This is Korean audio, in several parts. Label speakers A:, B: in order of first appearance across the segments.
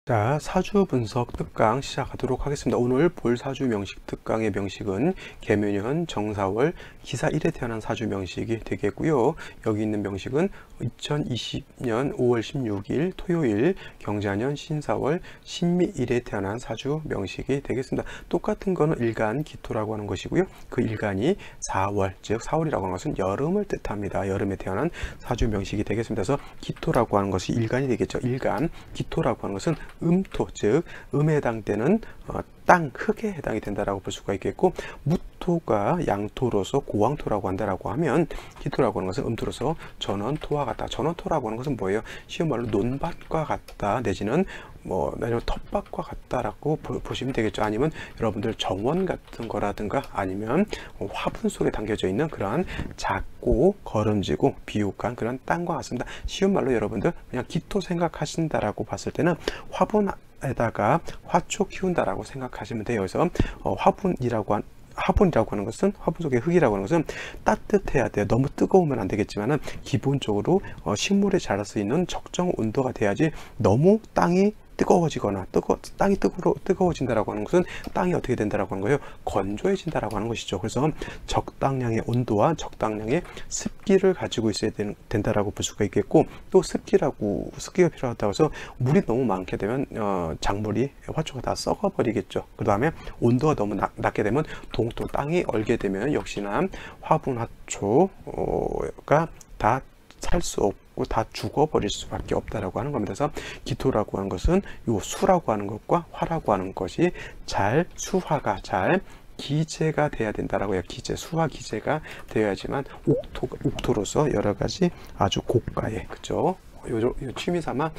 A: 자, 사주 분석 특강 시작하도록 하겠습니다. 오늘 볼 사주 명식 특강의 명식은 계묘년 정사월 기사 1에 태어난 사주 명식이 되겠고요. 여기 있는 명식은 2020년 5월 16일 토요일 경자년 신사월 신미 1에 태어난 사주 명식이 되겠습니다. 똑같은 거는 일간 기토라고 하는 것이고요. 그 일간이 4월, 즉 4월이라고 하는 것은 여름을 뜻합니다. 여름에 태어난 사주 명식이 되겠습니다. 그래서 기토라고 하는 것이 일간이 되겠죠. 일간, 기토라고 하는 것은 음토, 즉 음에 해당되는 땅, 흙에 해당이 된다라고 볼 수가 있겠고, 무토가 양토로서 고황토라고 한다라고 하면 기토라고 하는 것은 음토로서 전원토와 같다. 전원토라고 하는 것은 뭐예요? 쉬운 말로 논밭과 같다, 내지는 아니면 텃밭과 같다라고 보시면 되겠죠. 아니면 여러분들 정원 같은 거라든가 아니면 화분 속에 담겨져 있는 그러한 작고 거름지고 비옥한 그런 땅과 같습니다. 쉬운 말로 여러분들 그냥 기토 생각하신다라고 봤을 때는 화분에다가 화초 키운다라고 생각하시면 돼요. 그래서 화분이라고 하는 것은, 화분 속의 흙이라고 하는 것은 따뜻해야 돼요. 너무 뜨거우면 안 되겠지만은 기본적으로 식물에 자랄 수 있는 적정 온도가 돼야지, 너무 땅이 뜨거워지거나 땅이 뜨거워진다라고 하는 것은 땅이 어떻게 된다라고 하는 거예요? 건조해진다라고 하는 것이죠. 그래서 적당량의 온도와 적당량의 습기를 가지고 있어야 된다라고 볼 수가 있겠고, 또 습기가 필요하다고 해서 물이 너무 많게 되면 작물이, 화초가 다 썩어버리겠죠. 그 다음에 온도가 너무 낮게 되면 동토, 땅이 얼게 되면 역시나 화분, 화초가 다 살 수 없고 다 죽어버릴 수밖에 없다라고 하는 겁니다. 그래서 기토라고 하는 것은 요 수라고 하는 것과 화라고 하는 것이 수화가 잘 기재가 돼야 된다라고 해요. 수화 기재가 되어야지만 옥토로서 여러 가지 아주 고가의, 그죠? 요 취미 삼아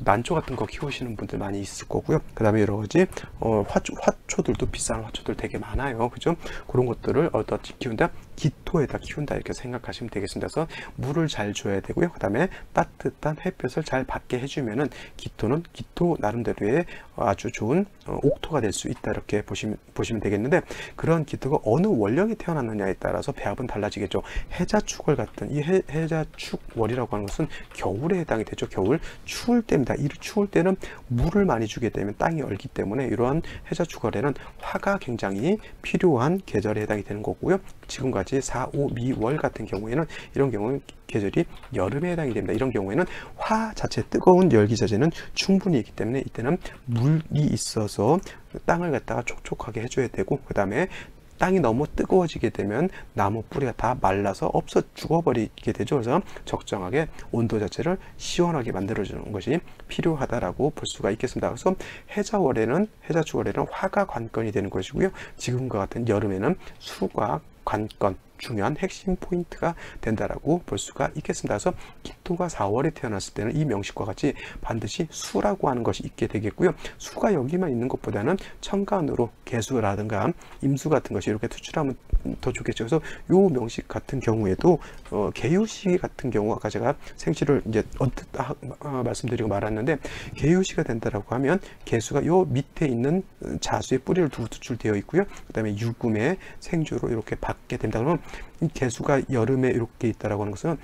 A: 난초 같은 거 키우시는 분들 많이 있을 거고요. 그 다음에 여러 가지 화초들도, 비싼 화초들 되게 많아요. 그죠? 그런 것들을 어떻게 키운다? 기토에다 키운다, 이렇게 생각하시면 되겠습니다. 그래서 물을 잘 줘야 되고요. 그 다음에 따뜻한 햇볕을 잘 받게 해주면은 기토는 기토 나름대로의 아주 좋은 옥토가 될 수 있다, 이렇게 보시면 되겠는데, 그런 기토가 어느 원령이 태어났느냐에 따라서 배합은 달라지겠죠. 해자축월 같은 이 해자축월이라고 하는 것은 겨울에 해당이 되죠. 겨울 추울 때입니다. 이 추울 때는 물을 많이 주게 되면 땅이 얼기 때문에 이러한 해자축월에는 화가 굉장히 필요한 계절에 해당이 되는 거고요. 지금까지 4, 5, 미월 같은 경우에는, 이런 경우는 계절이 여름에 해당이 됩니다. 이런 경우에는 화 자체, 뜨거운 열기 자체는 충분히 있기 때문에 이때는 물이 있어서 땅을 갖다가 촉촉하게 해줘야 되고, 그 다음에 땅이 너무 뜨거워지게 되면 나무 뿌리가 다 말라서 없어 죽어버리게 되죠. 그래서 적정하게 온도 자체를 시원하게 만들어주는 것이 필요하다라고 볼 수가 있겠습니다. 그래서 해자축월에는 화가 관건이 되는 것이고요. 지금과 같은 여름에는 수가 관건, 중요한 핵심 포인트가 된다라고 볼 수가 있겠습니다. 그래서 기토가 4월에 태어났을 때는 이 명식과 같이 반드시 수라고 하는 것이 있게 되겠고요. 수가 여기만 있는 것보다는 천간으로 개수라든가 임수 같은 것이 이렇게 투출하면 더 좋겠죠. 그래서 요 명식 같은 경우에도 개유시 같은 경우, 아까 제가 생시를 이제 언뜻 말씀드리고 말았는데, 개유시가 된다라고 하면 개수가 요 밑에 있는 자수의 뿌리를 두고 투출되어 있고요. 그 다음에 유금의 생주로 이렇게 받게 된다. 그러면 이 개수가 여름에 이렇게 있다라고 하는 것은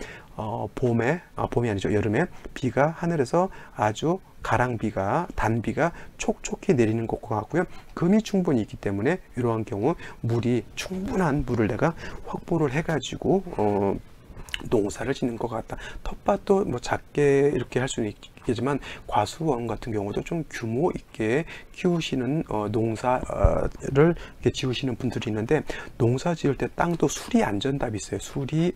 A: 봄이 아니죠. 여름에 비가 하늘에서 아주 가랑비가, 단비가 촉촉히 내리는 것과 같고요. 금이 충분히 있기 때문에 이러한 경우 충분한 물을 내가 확보를 해가지고 농사를 짓는 것 같다. 텃밭도 작게 이렇게 할 수는 있겠지만, 과수원 같은 경우도 좀 규모 있게 키우시는 농사를 이렇게 지으시는 분들이 있는데, 농사 지을 때 땅도 수리 안전답이 있어요. 수리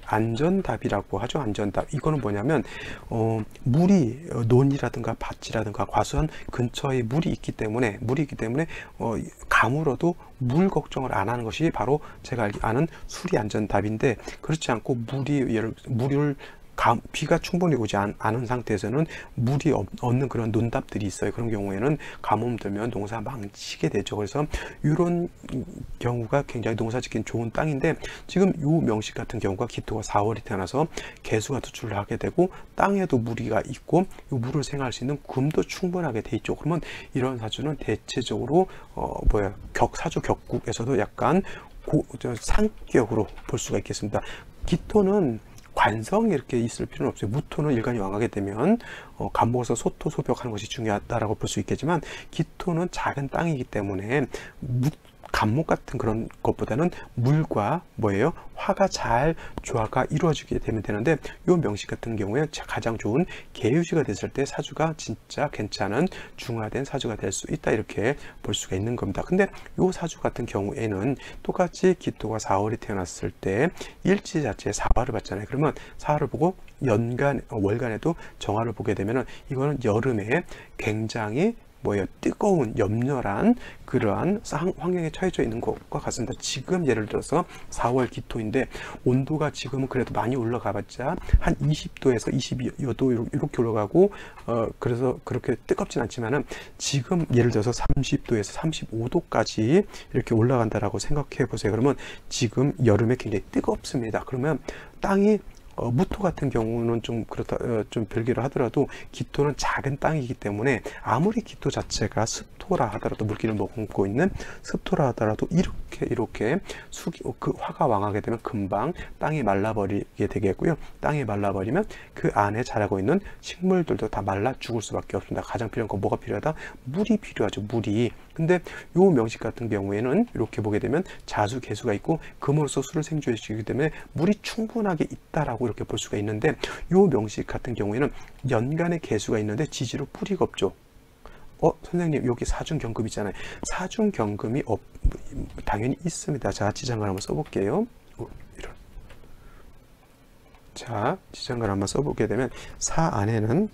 A: 안전답이라고 하죠. 안전답. 이거는 뭐냐면 물이, 논이라든가 밭이라든가 과수원 근처에 물이 있기 때문에 가물어도 물 걱정을 안 하는 것이 바로 제가 아는 수리 안전답인데, 그렇지 않고 물을 비가 충분히 오지 않은 상태에서는 물이 없는 그런 논답들이 있어요. 그런 경우에는 가뭄 들면 농사 망치게 되죠. 그래서 이런 경우가 굉장히 농사 짓기는 좋은 땅인데, 지금 이 명식 같은 경우가 기토가 4월이 태어나서 개수가 투출을 하게 되고, 땅에도 무리가 있고 이 물을 생활할 수 있는 금도 충분하게 돼 있죠. 그러면 이런 사주는 대체적으로 사주 격국에서도 약간 상격으로 볼 수가 있겠습니다. 기토는 관성이 이렇게 있을 필요는 없어요. 무토는 일간이 왕하게 되면 간목에서 소토, 소벽하는 것이 중요하다라고 볼 수 있겠지만, 기토는 작은 땅이기 때문에 간목 같은 그런 것보다는 물과 뭐예요? 화가 잘 조화가 이루어지게 되면 되는데, 요 명식 같은 경우에 가장 좋은 계유시가 됐을 때 사주가 진짜 괜찮은 중화된 사주가 될 수 있다, 이렇게 볼 수가 있는 겁니다. 근데 요 사주 같은 경우에는 똑같이 기토가 4월에 태어났을 때 일지 자체에 사화를 봤잖아요. 그러면 사화를 보고 연간, 월간에도 정화를 보게 되면은 이거는 여름에 굉장히 뭐예요? 뜨거운 염렬한 그러한 환경에 처해져 있는 것과 같습니다. 지금 예를 들어서 4월 기토인데 온도가 지금은 그래도 많이 올라가 봤자 한 20도에서 22도 이렇게 올라가고, 그래서 그렇게 뜨겁진 않지만은 지금 예를 들어서 30도에서 35도까지 이렇게 올라간다라고 생각해 보세요. 그러면 지금 여름에 굉장히 뜨겁습니다. 그러면 땅이 무토 같은 경우는 좀 그렇다, 좀 별개로 하더라도 기토는 작은 땅이기 때문에 아무리 기토 자체가 습토라 하더라도, 물기를 머금고 있는 습토라 하더라도 이렇게 그 화가 왕하게 되면 금방 땅이 말라버리게 되겠고요. 땅이 말라버리면 그 안에 자라고 있는 식물들도 다 말라 죽을 수밖에 없습니다. 가장 필요한 건 뭐가 필요하다? 물이 필요하죠. 물이. 근데 요 명식 같은 경우에는 이렇게 보게 되면 자수 개수가 있고 금으로서 수를 생주해 주기 때문에 물이 충분하게 있다라고 이렇게 볼 수가 있는데, 요 명식 같은 경우에는 연간의 개수가 있는데 지지로 뿌리가 없죠. 선생님 여기 사중경금 있잖아요. 사중경금이 당연히 있습니다. 자, 지장간 한번 써볼게요. 자, 지장간 한번 써보게 되면 사 안에는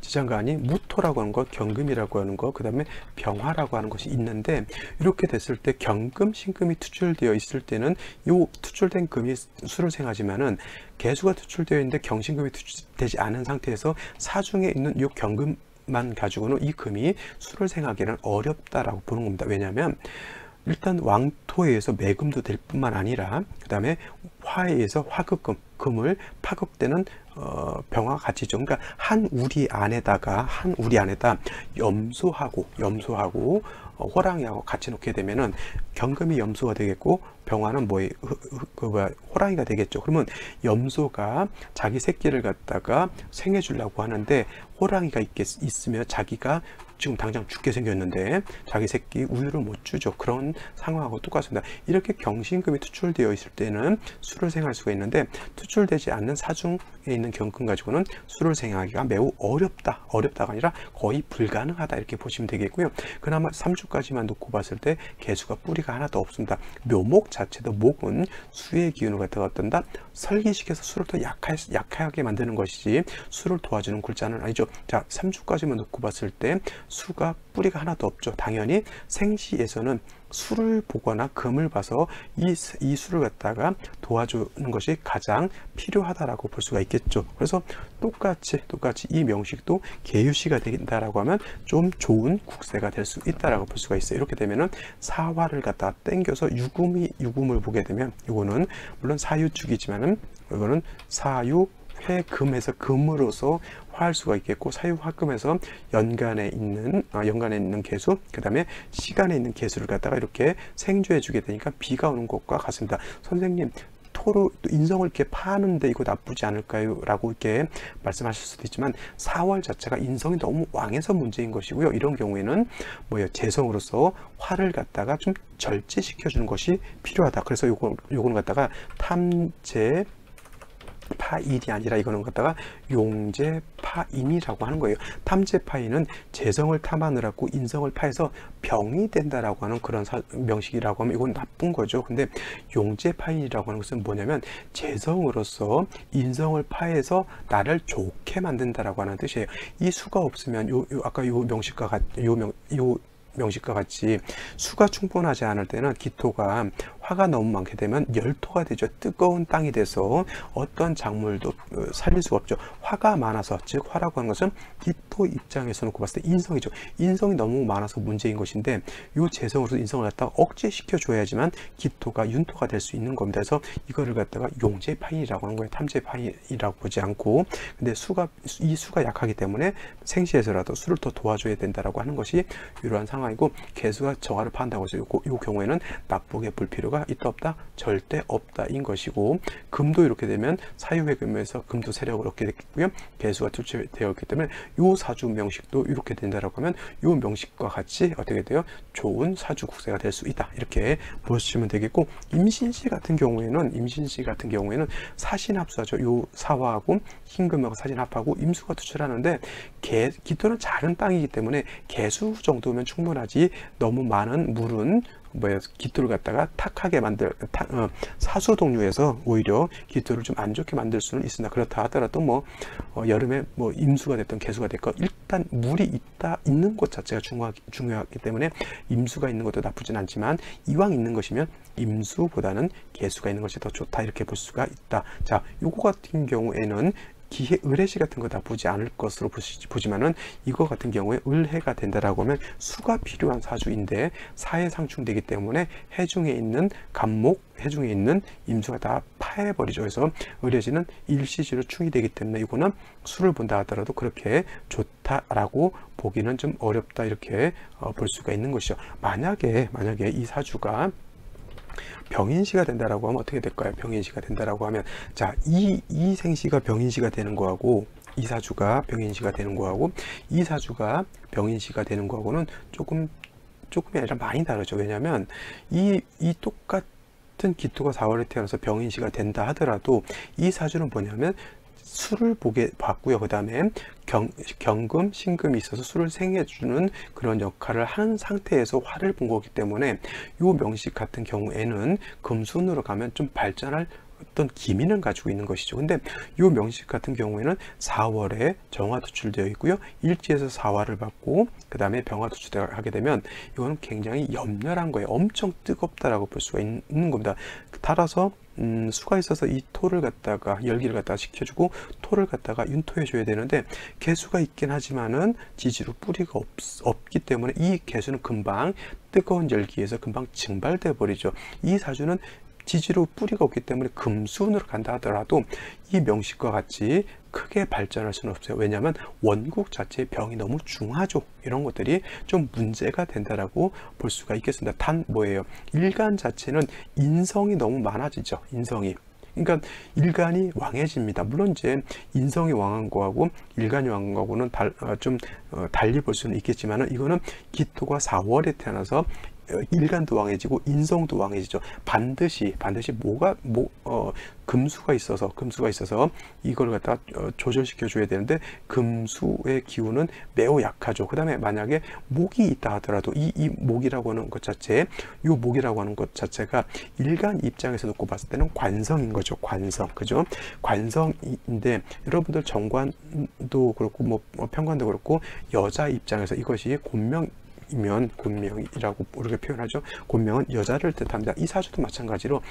A: 지장간이 무토라고 하는 거, 경금이라고 하는 거, 그 다음에 병화라고 하는 것이 있는데, 이렇게 됐을 때 경금, 신금이 투출되어 있을 때는 요 투출된 금이 수를 생하지만은 개수가 투출되어 있는데 경신금이 투출되지 않은 상태에서 사중에 있는 요 경금만 가지고는 이 금이 수를 생하기는 어렵다라고 보는 겁니다. 왜냐하면 일단 왕토에 의해서 매금도 될 뿐만 아니라 그 다음에 화에 의해서 화극금, 금을 파급되는 병화가 같이 있죠. 그러니까 한 우리 안에다 염소하고 호랑이하고 같이 놓게 되면은 경금이 염소가 되겠고 병화는 호랑이가 되겠죠. 그러면 염소가 자기 새끼를 갖다가 생해 주려고 하는데 호랑이가 있으면 자기가 지금 당장 죽게 생겼는데 자기 새끼 우유를 못 주죠. 그런 상황하고 똑같습니다. 이렇게 경신금이 투출되어 있을 때는 수를 생할 수가 있는데, 투출되지 않는 사중에 있는 경금 가지고는 수를 생하기가 매우 어렵다가 아니라 거의 불가능하다, 이렇게 보시면 되겠고요. 그나마 3주까지만 놓고 봤을 때 개수가 뿌리가 하나도 없습니다. 묘목 자체도, 목은 수의 기운을 갖다가 어떤다? 설기시켜서 수를 더 약하게 만드는 것이지 수를 도와주는 글자는 아니죠. 자, 3주까지만 놓고 봤을 때 수가 뿌리가 하나도 없죠. 당연히 생시에서는 수를 보거나 금을 봐서 이 수를 갖다가 도와주는 것이 가장 필요하다라고 볼 수가 있겠죠. 그래서 똑같이 이 명식도 계유시가 된다라고 하면 좀 좋은 국세가 될 수 있다라고 볼 수가 있어요. 이렇게 되면은 사화를 갖다 땡겨서 유금을 보게 되면, 이거는 물론 사유축이지만은 이거는 사유 회금에서 금으로서 화할 수가 있겠고, 사유화금에서 연간에 있는 개수, 그 다음에 시간에 있는 개수를 갖다가 이렇게 생주해 주게 되니까 비가 오는 것과 같습니다. 선생님, 토로 인성을 이렇게 파는데 이거 나쁘지 않을까요? 라고 이렇게 말씀하실 수도 있지만, 4월 자체가 인성이 너무 왕해서 문제인 것이고요. 이런 경우에는 재성으로서 화를 갖다가 좀 절제시켜 주는 것이 필요하다. 그래서 요거는 갖다가 탐재 파인이 아니라 이거는 갖다가 용재파인이라고 하는 거예요. 탐재파인은 재성을 탐하느라고 인성을 파해서 병이 된다라고 하는 그런 명식이라고 하면 이건 나쁜 거죠. 근데 용재파인이라고 하는 것은 뭐냐면 재성으로서 인성을 파해서 나를 좋게 만든다라고 하는 뜻이에요. 이 수가 없으면 아까 요 명식과 같이 수가 충분하지 않을 때는 기토가 화가 너무 많게 되면 열토가 되죠. 뜨거운 땅이 돼서 어떤 작물도 살릴 수가 없죠. 화가 많아서, 즉 화라고 하는 것은 기토 입장에서 놓고 봤을 때 인성이죠. 인성이 너무 많아서 문제인 것인데, 이 재성으로서 인성을 갖다가 억제시켜 줘야지만 기토가 윤토가 될 수 있는 겁니다. 그래서 이거를 갖다가 용재파인이라고 하는 거예요. 탐재파인이라고 보지 않고. 근데 이 수가 약하기 때문에 생시에서라도 수를 더 도와줘야 된다라고 하는 것이 이러한 상황이고, 개수가 정화를 파한다고 해서 이 경우에는 나쁘게 볼 필요가 수가 있다 없다? 절대 없다인 것이고, 금도 이렇게 되면 사유회금에서 금도 세력을 얻게 됐고요. 개수가 투출되었기 때문에 요 사주 명식도 이렇게 된다라고 하면 요 명식과 같이 어떻게 돼요? 좋은 사주 국세가 될 수 있다. 이렇게 보시면 되겠고, 임신시 같은 경우에는 사신합수하죠. 요 사화하고 흰금하고 사신합하고 임수가 투출하는데, 기토는 작은 땅이기 때문에 개수 정도면 충분하지, 너무 많은 물은 기토를 갖다가 탁하게 사수 동류에서 오히려 기토를 좀 안 좋게 만들 수는 있으나, 그렇다 하더라도 여름에 임수가 됐던 개수가 됐건 일단 물이 있는 것 자체가 중요하기 때문에 임수가 있는 것도 나쁘진 않지만, 이왕 있는 것이면 임수보다는 개수가 있는 것이 더 좋다, 이렇게 볼 수가 있다. 자, 요거 같은 경우에는 기해 을해시 같은 거 나쁘지 않을 것으로 보지만은, 이거 같은 경우에 을해가 된다라고 하면 수가 필요한 사주인데 사해 상충되기 때문에 해중에 있는 간목, 해중에 있는 임수가 다 파해버리죠. 그래서 을해시는 일시지로 충이 되기 때문에 이거는 수를 본다 하더라도 그렇게 좋다라고 보기는 좀 어렵다, 이렇게 볼 수가 있는 것이죠. 만약에 이 사주가 병인시가 된다라고 하면 어떻게 될까요? 병인시가 된다라고 하면, 자, 이 생시가 병인시가 되는 거하고, 이 사주가 병인시가 되는 거하고, 이 사주가 병인시가 되는 거하고는 조금이 아니라 많이 다르죠. 왜냐하면 이 똑같은 기토가 4월에 태어나서 병인시가 된다 하더라도 이 사주는 뭐냐면 수를 봤고요. 그 다음에 경금, 신금이 있어서 수를 생해주는 그런 역할을 하는 상태에서 화를 본 거기 때문에, 요 명식 같은 경우에는 금순으로 가면 좀 발전할 어떤 기미는 가지고 있는 것이죠. 근데 요 명식 같은 경우에는 4월에 정화 투출되어 있고요. 일지에서 4화를 받고 그 다음에 병화 투출하게 되면 이거는 굉장히 염렬한 거예요. 엄청 뜨겁다라고 볼 수가 있는 겁니다. 따라서 수가 있어서 이 토를 갖다가 열기를 갖다가 식혀주고 토를 갖다가 윤토해 줘야 되는데, 개수가 있긴 하지만은 지지로 뿌리가 없기 때문에 이 개수는 금방 뜨거운 열기에서 금방 증발돼 버리죠. 이 사주는 지지로 뿌리가 없기 때문에 금수운으로 간다 하더라도 이 명식과 같이 크게 발전할 수는 없어요. 왜냐하면 원국 자체의 병이 너무 중하죠. 이런 것들이 좀 문제가 된다라고 볼 수가 있겠습니다. 단 뭐예요? 일간 자체는 인성이 너무 많아지죠. 인성이. 그러니까 일간이 왕해집니다. 물론 이제 인성이 왕한 거하고 일간이 왕한 거하고는 달리 볼 수는 있겠지만은, 이거는 기토가 4월에 태어나서 일간도 왕해지고 인성도 왕해지죠. 반드시 금수가 있어서 이걸 갖다 조절시켜 줘야 되는데, 금수의 기운은 매우 약하죠. 그 다음에 만약에 목이 있다 하더라도 이 목이라고 하는 것 자체가 일간 입장에서 놓고 봤을 때는 관성인 거죠. 관성. 그죠? 관성인데, 여러분들 정관도 그렇고 편관도 그렇고 여자 입장에서 이것이 곤명이라고 우리가 표현하죠. 곤명은 여자를 뜻합니다. 이 사주도 마찬가지로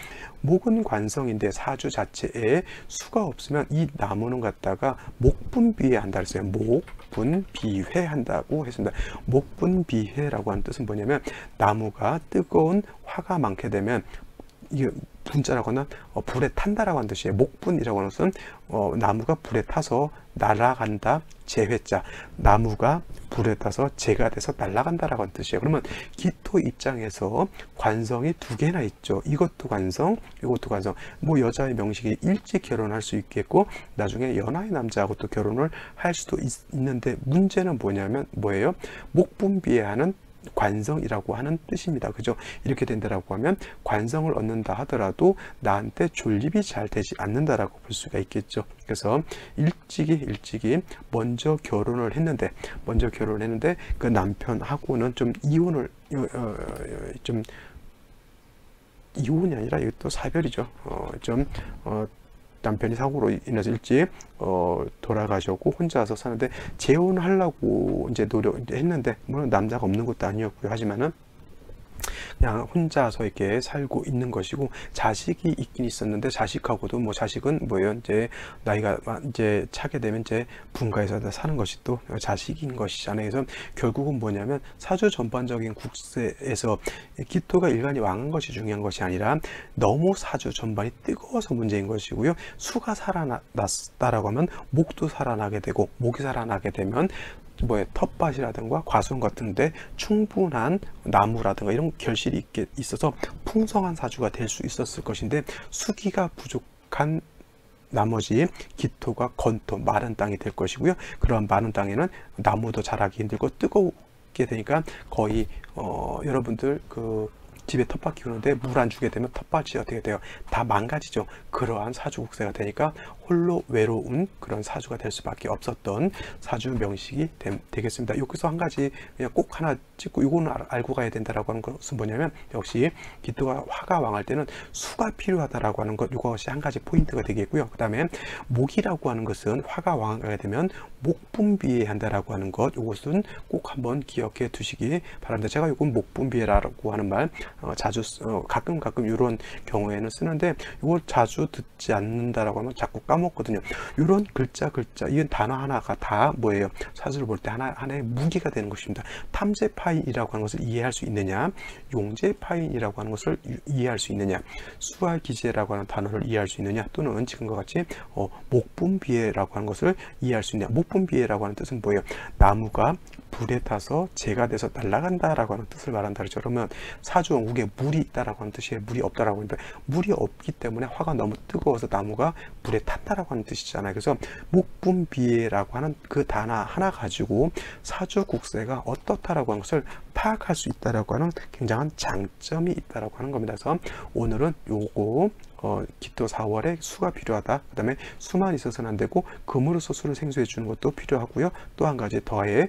A: 목은 관성인데 사주 자체에 수가 없으면 이 나무는 갖다가 목분비해한다 그랬어요. 목분비회한다고 했습니다. 목분비회라고 하는 뜻은 뭐냐면, 나무가 뜨거운 화가 많게 되면 이게 분자라거나 불에 탄다라고 하는 뜻이에요. 목분이라고 하는 것은 나무가 불에 타서 날아간다. 재회자, 나무가 불에 타서 재가 돼서 날아간다라고 하는 뜻이에요. 그러면 기토 입장에서 관성이 두 개나 있죠. 이것도 관성, 이것도 관성. 여자의 명식이 일찍 결혼할 수 있겠고 나중에 연하의 남자하고 또 결혼을 할 수도 있는데, 문제는 뭐예요? 목분비해하는 관성이라고 하는 뜻입니다. 그죠? 이렇게 된다라고 하면 관성을 얻는다 하더라도 나한테 존립이 잘 되지 않는다라고 볼 수가 있겠죠. 그래서 일찍이 먼저 결혼을 했는데 그 남편하고는 좀 이혼이 아니라 이것도 사별이죠. 남편이 사고로 인해서 일찍 돌아가셨고 혼자서 사는데, 재혼하려고 이제 노력했는데, 물론 남자가 없는 것도 아니었고요. 하지만은 그냥 혼자서 이렇게 살고 있는 것이고, 자식이 있긴 있었는데, 자식하고도 자식은 뭐예요? 이제 나이가 이제 차게 되면 이제 분가해서 사는 것이 또 자식인 것이잖아요. 그래서 결국은 뭐냐면, 사주 전반적인 국세에서 기토가 일간이 왕한 것이 중요한 것이 아니라 너무 사주 전반이 뜨거워서 문제인 것이고요. 수가 살아났다라고 하면 목도 살아나게 되고, 목이 살아나게 되면 뭐 텃밭이라든가 과수원 같은데 충분한 나무라든가 이런 결실이 있어서 풍성한 사주가 될 수 있었을 것인데 수기가 부족한 나머지 기토가 건토 마른 땅이 될 것이고요. 그러한 마른 땅에는 나무도 자라기 힘들고 뜨겁게 되니까 거의 여러분들 집에 텃밭 키우는데 물 안 주게 되면 텃밭이 어떻게 돼요? 다 망가지죠. 그러한 사주국세가 되니까 홀로 외로운 그런 사주가 될 수밖에 없었던 사주 명식이 되겠습니다. 여기서 한 가지 그냥 꼭 하나 찍고 이거는 알고 가야 된다라고 하는 것은 뭐냐면 역시 기토가 화가 왕할 때는 수가 필요하다라고 하는 것, 이것이 한 가지 포인트가 되겠고요. 그 다음에 목이라고 하는 것은 화가 왕하게 되면 목분비해야 한다라고 하는 것, 이것은 꼭 한번 기억해 두시기 바랍니다. 제가 이건 목분비해라고 하는 말 자주 가끔 이런 경우에는 쓰는데 이걸 자주 듣지 않는다라고 하면 자꾸 까먹거든요. 이런 글자 이 단어 하나가 다 뭐예요? 사주를 볼 때 하나의 무기가 되는 것입니다. 탐재파인이라고 하는 것을 이해할 수 있느냐, 용재파인이라고 하는 것을 이해할 수 있느냐, 수화기재라고 하는 단어를 이해할 수 있느냐, 또는 지금과 같이 목분비해라고 하는 것을 이해할 수 있느냐. 목분비해라고 하는 뜻은 뭐예요? 나무가 불에 타서 재가 돼서 날아간다라고 하는 뜻을 말한다 그러죠. 그러면 사주원국에 물이 있다라고 하는 뜻이에요. 물이 없다라고 하는데 물이 없기 때문에 화가 너무 뜨거워서 나무가 불에 탔다라고 하는 뜻이잖아요. 그래서 목분비해라고 하는 그 단어 하나 가지고 사주국세가 어떻다라고 하는 것을 파악할 수 있다라고 하는 굉장한 장점이 있다라고 하는 겁니다. 그래서 오늘은 요거 기토 4월에 수가 필요하다. 그 다음에 수만 있어서는 안 되고 금으로서 수를 생수해 주는 것도 필요하고요. 또 한 가지 더해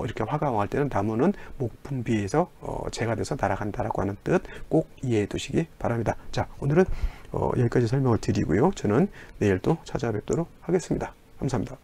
A: 이렇게 화가 왕할 때는 나무는 목분비해서 재가 돼서 날아간다라고 하는 뜻 꼭 이해해 두시기 바랍니다. 자, 오늘은 여기까지 설명을 드리고요. 저는 내일 또 찾아뵙도록 하겠습니다. 감사합니다.